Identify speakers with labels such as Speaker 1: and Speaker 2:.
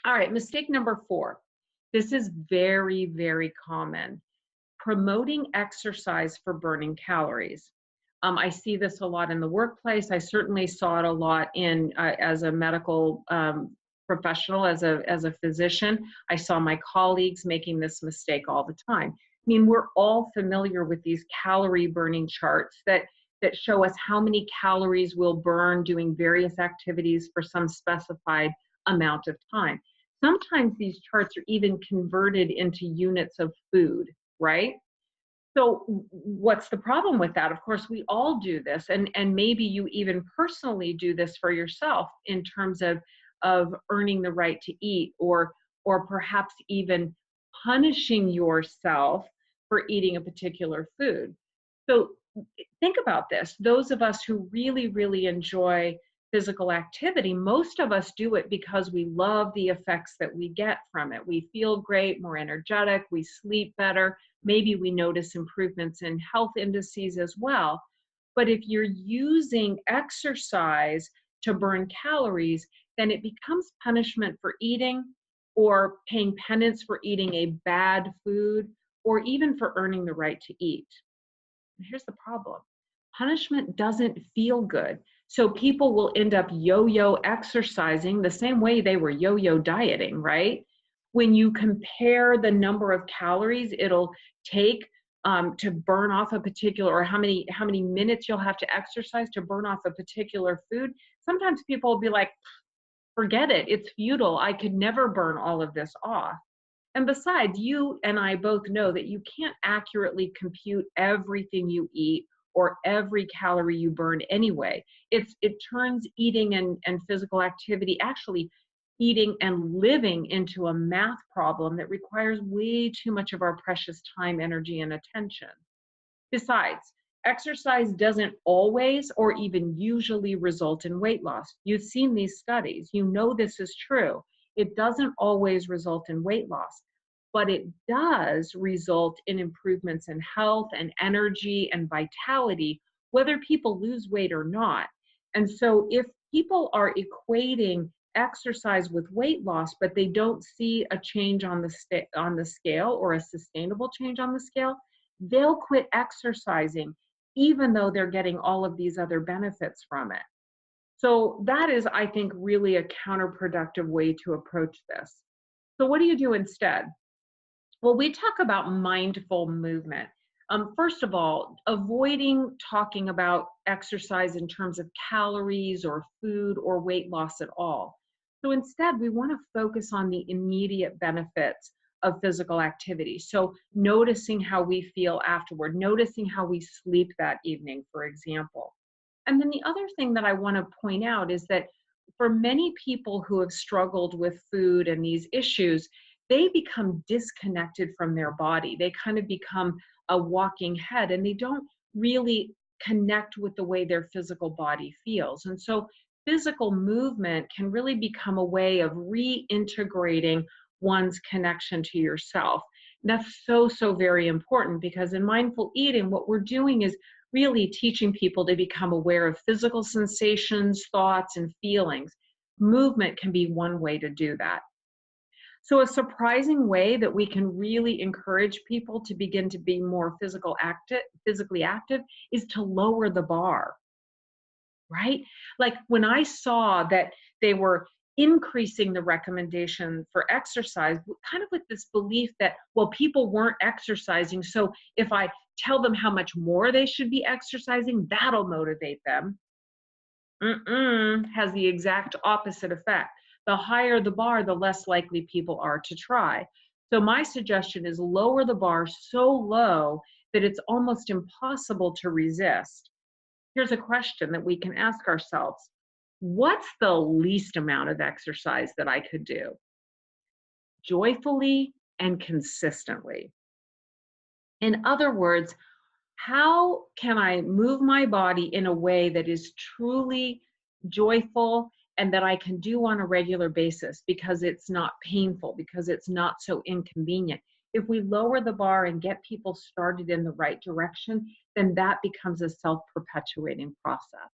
Speaker 1: All right, mistake number 4. This is very, very common. Promoting exercise for burning calories. I see this a lot in the workplace. I certainly saw it a lot in as a medical professional, as a physician. I saw my colleagues making this mistake all the time. I mean, we're all familiar with these calorie burning charts that show us how many calories we'll burn doing various activities for some specified amount of time. Sometimes these charts are even converted into units of food, right? So what's the problem with that? Of course, we all do this, and maybe you even personally do this for yourself in terms of earning the right to eat, or perhaps even punishing yourself for eating a particular food. So think about this. Those of us who really, really enjoy physical activity, most of us do it because we love the effects that we get from it. We feel great, more energetic, we sleep better. Maybe we notice improvements in health indices as well. But if you're using exercise to burn calories, then it becomes punishment for eating, or paying penance for eating a bad food, or even for earning the right to eat. And here's the problem: punishment doesn't feel good. So people will end up yo yo exercising the same way they were yo yo dieting, right? When you compare the number of calories it'll take to burn off a particular, or how many minutes you'll have to exercise to burn off a particular food, sometimes people will be like, forget it, it's futile. I could never burn all of this off. And besides, you and I both know that you can't accurately compute everything you eat or every calorie you burn anyway. It turns eating and physical activity, actually eating and living, into a math problem that requires way too much of our precious time, energy, and attention. Besides, exercise doesn't always or even usually result in weight loss. You've seen these studies, you know this is true. It doesn't always result in weight loss, but it does result in improvements in health and energy and vitality, whether people lose weight or not. And so if people are equating exercise with weight loss, but they don't see a change on the scale, or a sustainable change on the scale, they'll quit exercising even though they're getting all of these other benefits from it. So that is, I think, really a counterproductive way to approach this. So what do you do instead? Well, we talk about mindful movement. First of all, avoiding talking about exercise in terms of calories or food or weight loss at all. So instead, we want to focus on the immediate benefits of physical activity. So noticing how we feel afterward, noticing how we sleep that evening, for example. And then the other thing that I want to point out is that for many people who have struggled with food and these issues, they become disconnected from their body. They kind of become a walking head, and they don't really connect with the way their physical body feels. And so physical movement can really become a way of reintegrating one's connection to yourself. That's so, so very important, because in mindful eating, what we're doing is really teaching people to become aware of physical sensations, thoughts, and feelings. Movement can be one way to do that. So a surprising way that we can really encourage people to begin to be more physically active, is to lower the bar, right? Like when I saw that they were increasing the recommendation for exercise, kind of with this belief that, well, people weren't exercising, so if I tell them how much more they should be exercising, that'll motivate them. Has the exact opposite effect. The higher the bar, the less likely people are to try. So my suggestion is lower the bar so low that it's almost impossible to resist. Here's a question that we can ask ourselves: what's the least amount of exercise that I could do joyfully and consistently? In other words, how can I move my body in a way that is truly joyful and that I can do on a regular basis, because it's not painful, because it's not so inconvenient? If we lower the bar and get people started in the right direction, then that becomes a self-perpetuating process.